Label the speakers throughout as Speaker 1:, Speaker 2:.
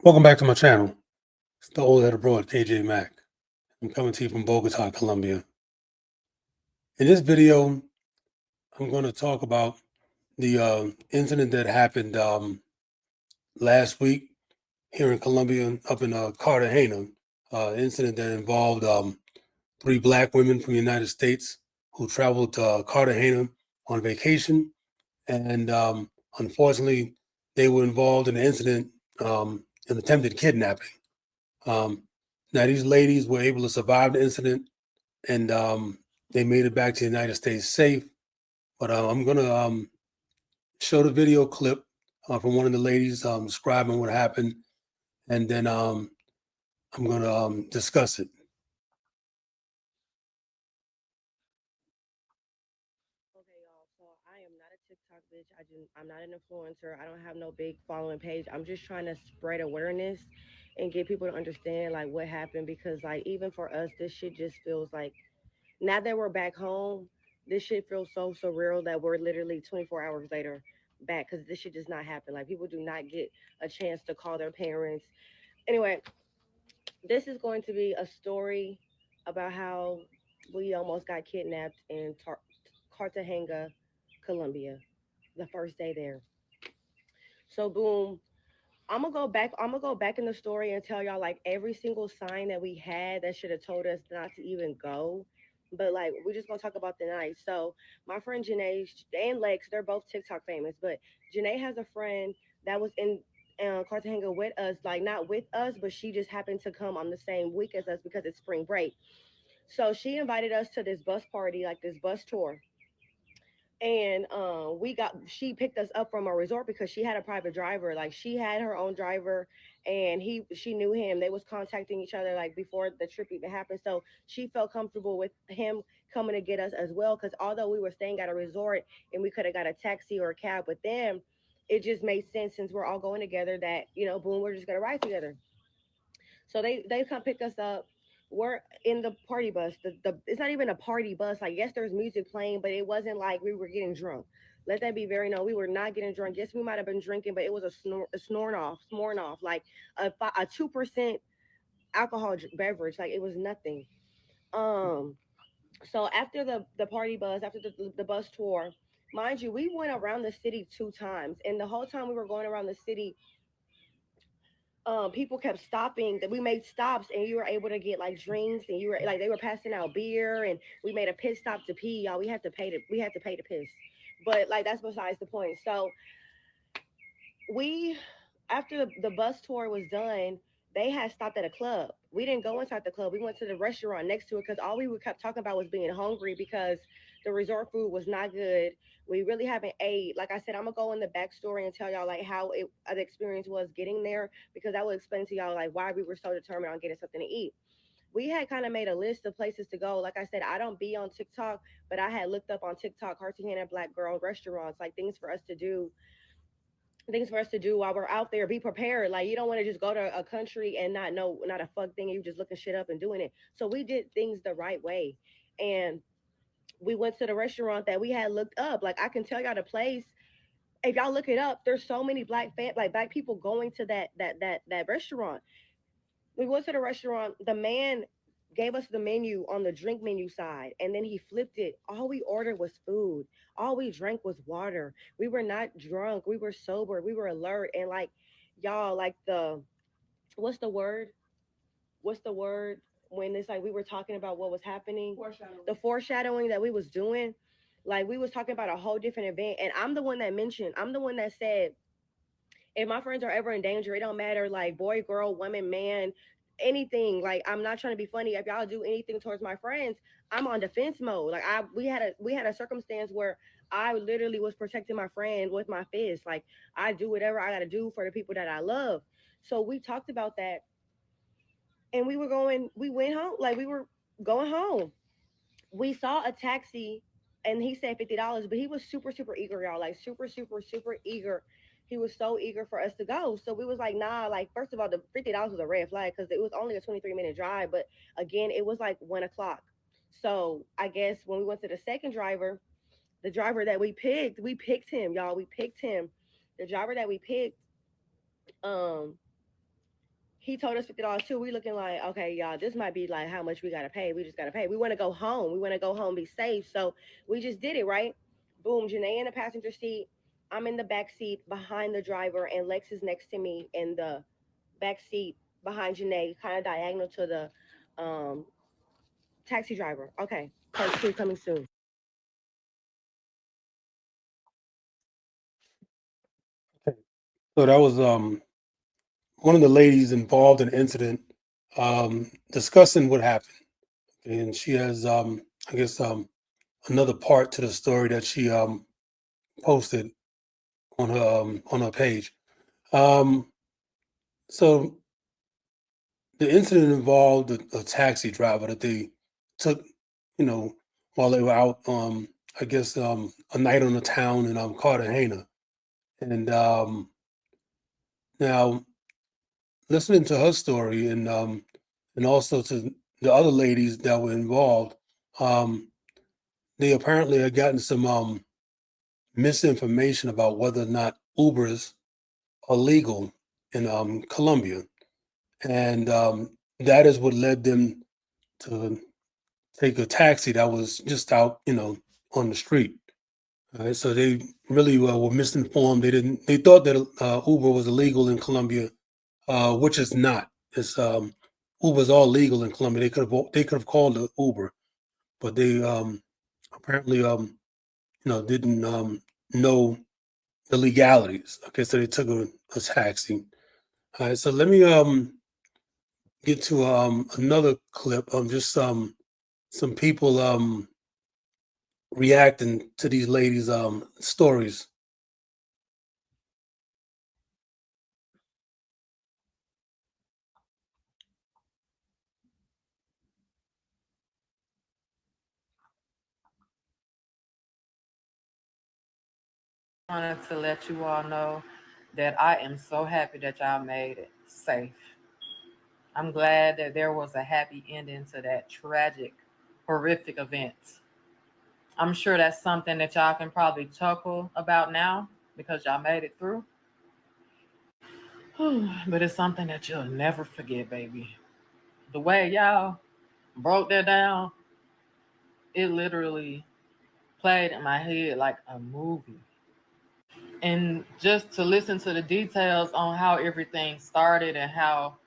Speaker 1: Welcome back to my channel. It's the old head abroad, KJ Mack. I'm coming to you from Bogota, Colombia. In this video, I'm going to talk about the incident that happened last week here in Colombia, up in Cartagena. Incident that involved three black women from the United States who traveled to Cartagena on vacation, and unfortunately, they were involved in an incident, an attempted kidnapping. Um, Now, these ladies were able to survive the incident, and they made it back to the United States safe. But I'm going to show the video clip from one of the ladies describing what happened, and then I'm going to discuss it.
Speaker 2: Okay, y'all. So I am not a TikTok bitch. I'm not an influencer. I don't have no big following page. I'm just trying to spread awareness and get people to understand like what happened because like even for us, this shit just feels like now that we're back home, this shit feels so surreal that we're literally 24 hours later back because this shit does not happen. Like people do not get a chance to call their parents. Anyway, this is going to be a story about how we almost got kidnapped in Cartagena, Colombia, the first day there. So boom, I'm gonna go back in the story and tell y'all like every single sign that we had that should have told us not to even go. But like we're just gonna talk about the night. So my friend Janae and Lex, they're both TikTok famous, but Janae has a friend that was in Cartagena with us, like not with us, but she just happened to come on the same week as us because it's spring break. So she invited us to this bus party, like this bus tour, and she picked us up from a resort because she had a private driver, like she had her own driver, and she knew him. They was contacting each other like before the trip even happened, so she felt comfortable with him coming to get us as well, because although we were staying at a resort and we could have got a taxi or a cab with them, it just made sense since we're all going together that boom, we're just gonna ride together. So they come pick us up. We're in the party bus. The It's not even a party bus. Like yes, there's music playing, but it wasn't like we were getting drunk. Let that be very known. We were not getting drunk. Yes, we might have been drinking, but it was a snoring off, like a 2% alcohol beverage. Like it was nothing. Um. So after the party bus, after the bus tour, mind you, we went around the city 2 times, and the whole time we were going around the city, people kept stopping. That we made stops and you were able to get like drinks, and you were like they were passing out beer, and we made a pit stop to pee, y'all. We had to pay to piss, but like that's besides the point. So we after the bus tour was done, they had stopped at a club. We didn't go inside the club. We went to the restaurant next to it because all we were kept talking about was being hungry because the resort food was not good. We really haven't ate. Like I said, I'm gonna go in the backstory and tell y'all like how the experience was getting there, because I will explain to y'all like why we were so determined on getting something to eat. We had kind of made a list of places to go. Like I said, I don't be on TikTok, but I had looked up on TikTok Cartagena Black Girl restaurants, like things for us to do while we're out there. Be prepared. Like you don't want to just go to a country and not know not a fuck thing. You just looking shit up and doing it. So we did things the right way, and we went to the restaurant that we had looked up. Like I can tell y'all the place. If y'all look it up, there's so many like black people going to that restaurant. We went to the restaurant. The man gave us the menu on the drink menu side, and then he flipped it. All we ordered was food. All we drank was water. We were not drunk. We were sober. We were alert. And like y'all, like what's the word? What's the word when it's like we were talking about what was happening? Foreshadowing. The foreshadowing that we was doing. Like we was talking about a whole different event. And I'm the one that said, if my friends are ever in danger, it don't matter like boy, girl, woman, man, anything. Like I'm not trying to be funny. If y'all do anything towards my friends, I'm on defense mode. Like we had a circumstance where I literally was protecting my friend with my fist. Like I do whatever I gotta do for the people that I love. So we talked about that, and we went home, like we were going home. We saw a taxi, and he said $50, but he was super super eager, y'all, like super super super eager. He was so eager for us to go, so we was like, nah. Like first of all, the $50 was a red flag because it was only a 23-minute drive, but again it was like 1 o'clock. So I guess when we went to the second driver, the driver that we picked him, y'all. We picked him. The driver that we picked, um He told us $50 too. We looking like, okay, y'all, this might be like how much we gotta pay. We just gotta pay. We want to go home. We want to go home, be safe. So we just did it, right? Boom, Janae in the passenger seat. I'm in the back seat behind the driver, and Lex is next to me in the back seat behind Janae, kind of diagonal to the taxi driver. Okay, part two coming soon.
Speaker 1: Okay. So that was one of the ladies involved in the incident discussing what happened, and she has I guess another part to the story that she posted on her page. Um, so the incident involved a taxi driver that they took, you know, while they were out, I guess, a night on the town in Cartagena. And now, listening to her story and also to the other ladies that were involved, um, they apparently had gotten some misinformation about whether or not Ubers are legal in Colombia, and that is what led them to take a taxi that was just out, on the street. All right, so they really were misinformed. They didn't. They thought that Uber was illegal in Colombia, which is not. It's Uber's all legal in Colombia. They could have called it Uber, but they apparently didn't know the legalities. Okay, so they took a taxi. All right, so let me get to another clip of just some people reacting to these ladies' stories.
Speaker 3: Wanted to let you all know that I am so happy that y'all made it safe. I'm glad that there was a happy ending to that tragic, horrific event. I'm sure that's something that y'all can probably chuckle about now because y'all made it through. But it's something that you'll never forget, baby. The way y'all broke that down, it literally played in my head like a movie. And just to listen to the details on how everything started and how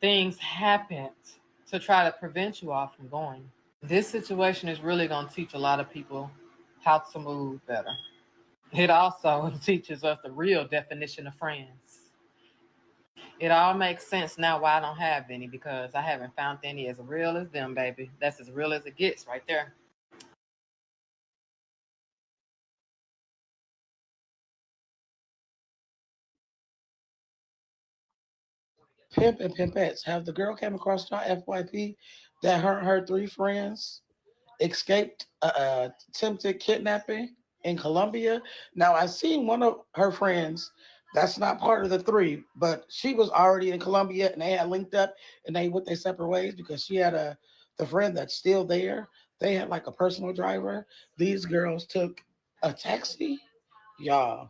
Speaker 3: things happened to try to prevent you all from going. This situation is really going to teach a lot of people how to move better. It also teaches us the real definition of friends. It all makes sense now why I don't have any because I haven't found any as real as them, baby. That's as real as it gets right there.
Speaker 4: Pimp and Pimpettes. Have the girl came across your FYP that her and her three friends escaped attempted kidnapping in Colombia? Now I seen one of her friends that's not part of the three, but she was already in Colombia and they had linked up and they went their separate ways because she had the friend that's still there. They had like a personal driver. These girls took a taxi. Y'all,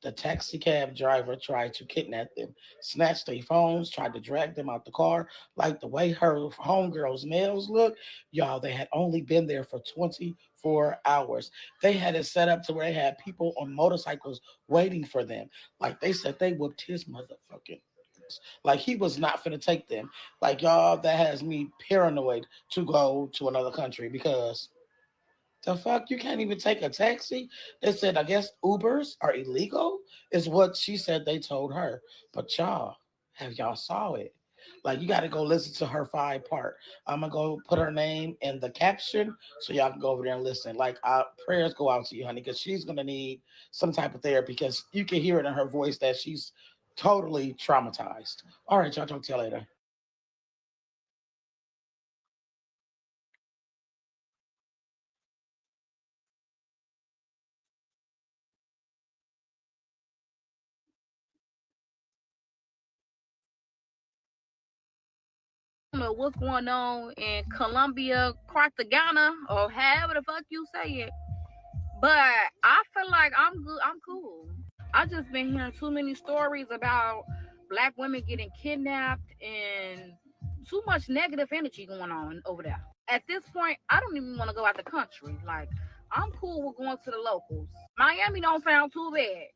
Speaker 4: the taxi cab driver tried to kidnap them, snatched their phones, tried to drag them out the car. Like the way her homegirl's nails look, y'all, they had only been there for 24 hours. They had it set up to where they had people on motorcycles waiting for them. Like they said, they whooped his motherfucking. Like he was not finna take them. Like y'all, that has me paranoid to go to another country because the fuck? You can't even take a taxi? They said, I guess Ubers are illegal, is what she said they told her. But y'all, have y'all saw it? Like, you got to go listen to her five part. I'm going to go put her name in the caption so y'all can go over there and listen. Like, prayers go out to you, honey, because she's going to need some type of therapy because you can hear it in her voice that she's totally traumatized. All right, y'all, talk to you later.
Speaker 5: Know what's going on in Colombia, Cartagena, or however the fuck you say it. But I feel like I'm good. I'm cool. I just been hearing too many stories about black women getting kidnapped and too much negative energy going on over there. At this point, I don't even want to go out the country. Like, I'm cool with going to the locals. Miami don't sound too bad.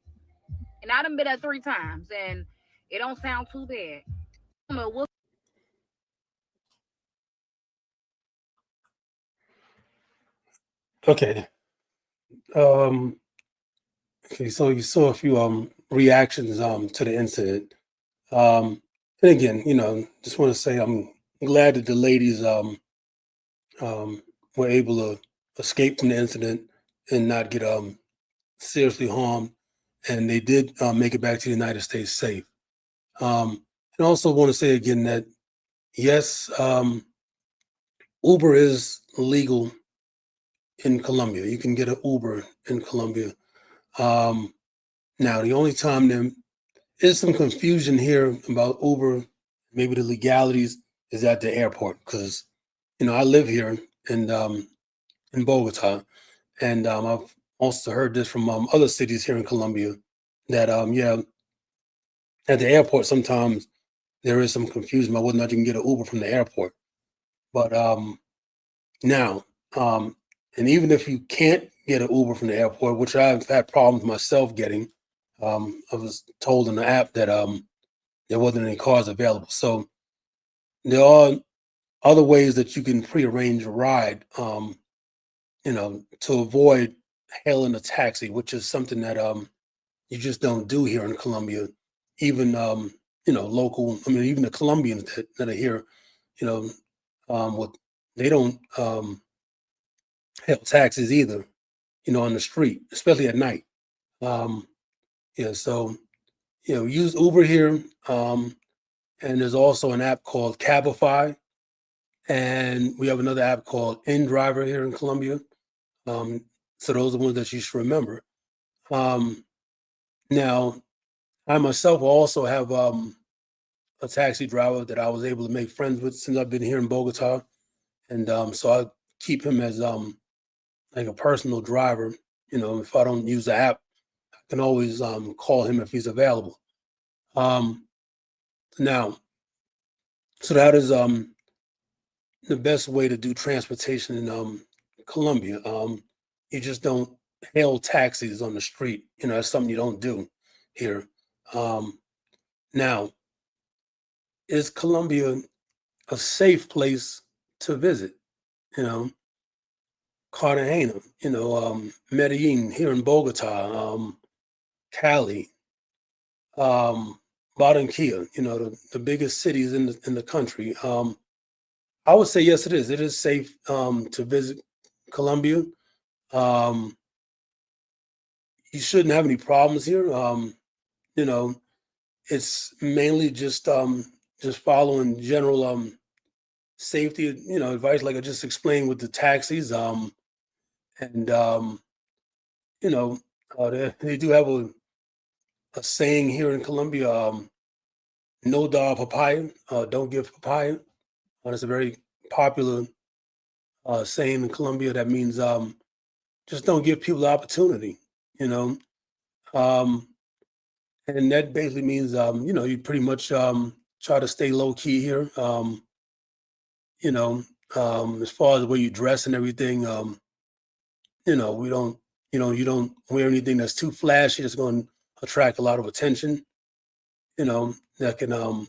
Speaker 5: And I done been there 3 times and it don't sound too bad. I don't know what.
Speaker 1: Okay. Um, okay, so you saw a few reactions to the incident. Um, and again, just want to say I'm glad that the ladies um were able to escape from the incident and not get seriously harmed, and they did make it back to the United States safe. And also want to say again that yes, Uber is legal in Colombia. You can get an Uber in Colombia. Um, Now, the only time there is some confusion here about Uber, maybe the legalities, is at the airport because I live here in Bogota, and I've also heard this from other cities here in Colombia that yeah, at the airport sometimes there is some confusion about whether or not you can get an Uber from the airport. But now, um, and even if you can't get an Uber from the airport, which I've had problems myself getting, I was told in the app that there wasn't any cars available. So there are other ways that you can prearrange a ride, to avoid hailing a taxi, which is something that you just don't do here in Colombia. Even local, I mean, even the Colombians that are here, you know, what they don't hail taxis either, on the street, especially at night. Um, yeah, so use Uber here, and there's also an app called Cabify, and we have another app called InDriver here in Colombia. Um, so those are the ones that you should remember. Um, Now, I myself also have a taxi driver that I was able to make friends with since I've been here in Bogota, and so I keep him as like a personal driver. If I don't use the app, I can always call him if he's available. Um, Now, so that is the best way to do transportation in Colombia. You just don't hail taxis on the street. That's something you don't do here. Um, Now, is Colombia a safe place to visit? You know, Cartagena, Medellin here in Bogota, Cali, Barranquilla, the biggest cities in the country. I would say yes, it is. It is safe to visit Colombia. Um, you shouldn't have any problems here. You know, it's mainly just following general safety, advice like I just explained with the taxis. And you know, they do have a saying here in Colombia, no dog papaya, don't give papaya. It's a very popular saying in Colombia that means just don't give people the opportunity, you know. Um, and that basically means, you pretty much try to stay low key here. You know, as far as the way you dress and everything, we don't, you don't wear anything that's too flashy. It's going to attract a lot of attention. That can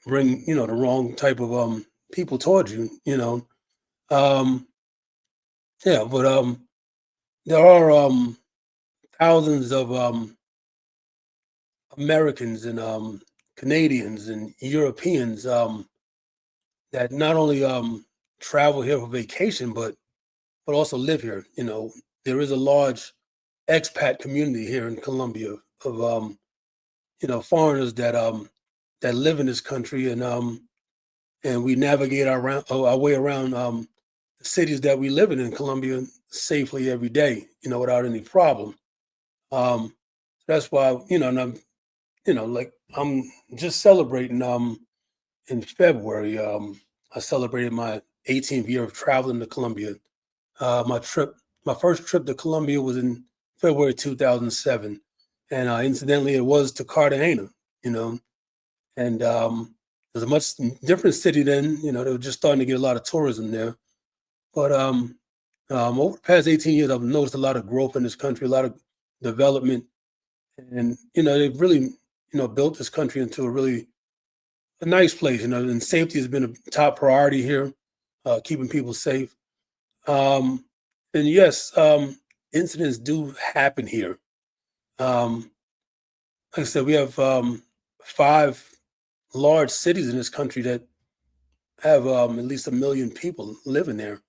Speaker 1: bring the wrong type of people towards you. Um, yeah, but there are thousands of Americans and Canadians and Europeans that not only travel here for vacation, but also live here. There is a large expat community here in Colombia of foreigners that live in this country, and we navigate our way around the cities that we live in Colombia safely every day, without any problem. That's why, and like I'm just celebrating in February. I celebrated my 18th year of traveling to Colombia. My first trip to Colombia was in February 2007, and incidentally, it was to Cartagena. you know, and it was a much different city then. You know, they were just starting to get a lot of tourism there. But over the past 18 years, I've noticed a lot of growth in this country, a lot of development, and they've really built this country into a nice place. And safety has been a top priority here, keeping people safe. Um, and yes, incidents do happen here. Um, like I said, we have five large cities in this country that have at least 1 million people living there.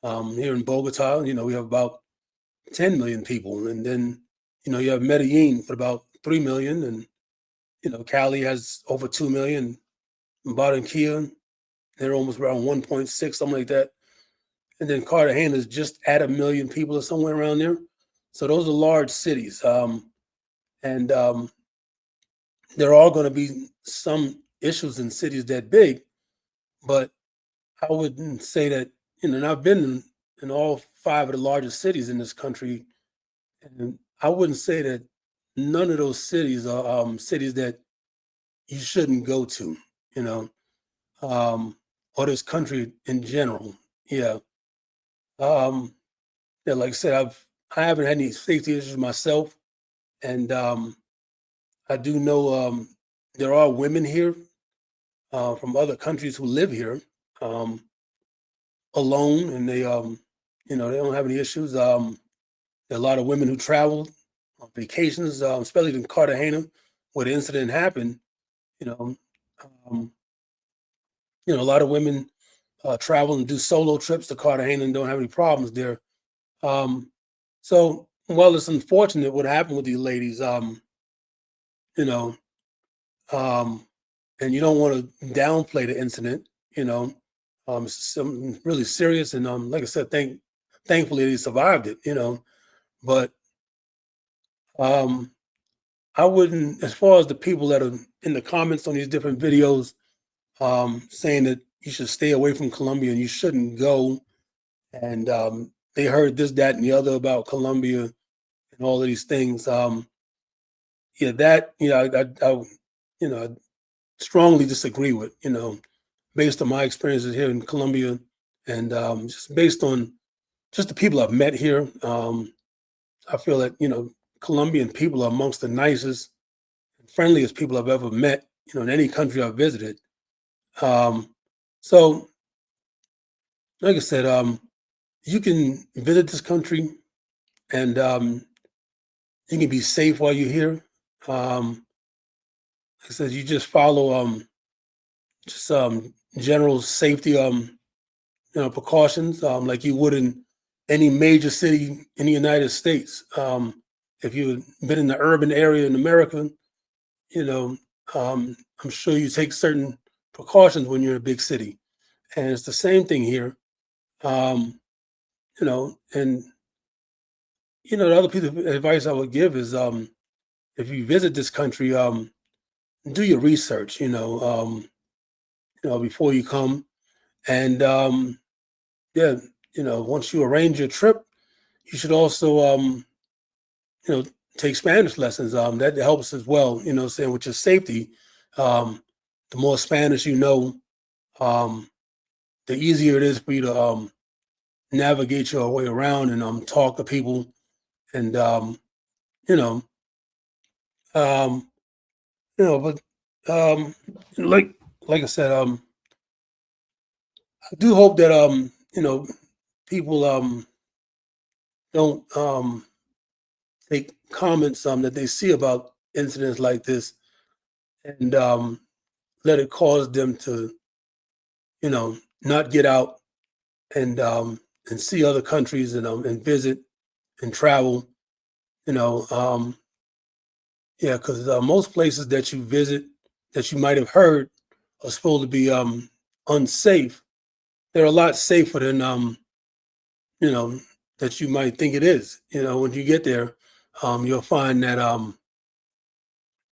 Speaker 1: Here in Bogota, we have about 10 million people, and then you have Medellin with about 3 million, and Cali has over 2 million. Barranquilla, they're almost around 1.6, something like that. And then Cartagena is just at 1 million people or somewhere around there. So those are large cities, and there are going to be some issues in cities that big, but I wouldn't say that. And I've been in all five of the largest cities in this country, and I wouldn't say that none of those cities are cities that you shouldn't go to, you know, or this country in general. Yeah. Um, yeah, like I said, I haven't had any safety issues myself, and I do know there are women here from other countries who live here um, alone, and they don't have any issues. There are a lot of women who travel on vacations, especially in Cartagena, where the incident happened. You know, um, a lot of women travel and do solo trips to Cartagena and don't have any problems there. Um, so, while it's unfortunate what happened with these ladies, you know, um, and you don't want to downplay the incident. You know, it's something really serious, and like I said, thankfully they survived it. But um, I wouldn't, as far as the people that are in the comments on these different videos, saying that you should stay away from Colombia and you shouldn't go, and they heard this, that, and the other about Colombia and all of these things. Yeah, that I strongly disagree with. Based on my experiences here in Colombia, and just based on just the people I've met here, I feel that Colombian people are amongst the nicest, friendliest people I've ever met. In any country I've visited. Um, so, like I said, you can visit this country, and you can be safe while you're here. Like I said, you just follow just general safety precautions, like you would in any major city in the United States. If you've been in the urban area in America, you know, I'm sure you take certain precautions when you're in a big city, and it's the same thing here. Um, and the other piece of advice I would give is, if you visit this country, do your research. Before you come, and yeah, once you arrange your trip, you should also you know take Spanish lessons. That helps as well. Saying with your safety, um, the more Spanish you know, um, the easier it is for you to navigate your way around and talk to people, and you know um, but like I said, I do hope that people don't take comments that they see about incidents like this, and let it cause them to not get out and see other countries, and visit and travel. you know um yeah, because most places that you visit that you might have heard are supposed to be unsafe. They're a lot safer than you know that you might think it is. When you get there, you'll find that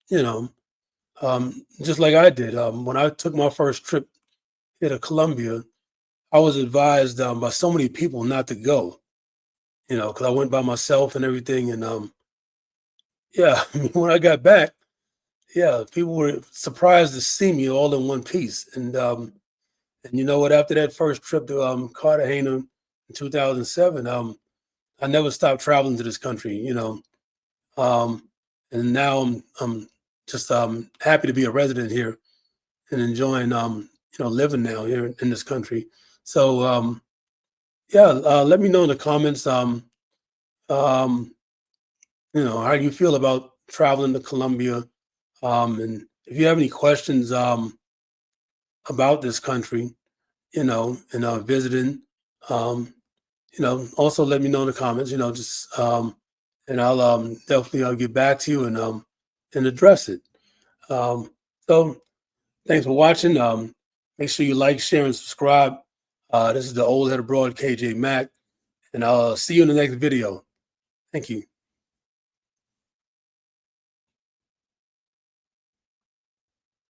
Speaker 1: you know just like I did, when I took my first trip here to Colombia, I was advised by so many people not to go, because I went by myself and everything. And yeah, I mean, when I got back, yeah, people were surprised to see me all in one piece. And you know what? After that first trip to Cartagena in 2007, I never stopped traveling to this country. Um, and now I'm just happy to be a resident here and enjoying living now here in this country. So yeah, let me know in the comments um, how you feel about traveling to Colombia, and if you have any questions about this country, and visiting, um, also let me know in the comments. Just and I'll definitely I'll get back to you and address it. Um, so thanks for watching. Make sure you like, share, and subscribe. This is the Old Head Abroad KJ Mack, and I'll see you in the next video. Thank you.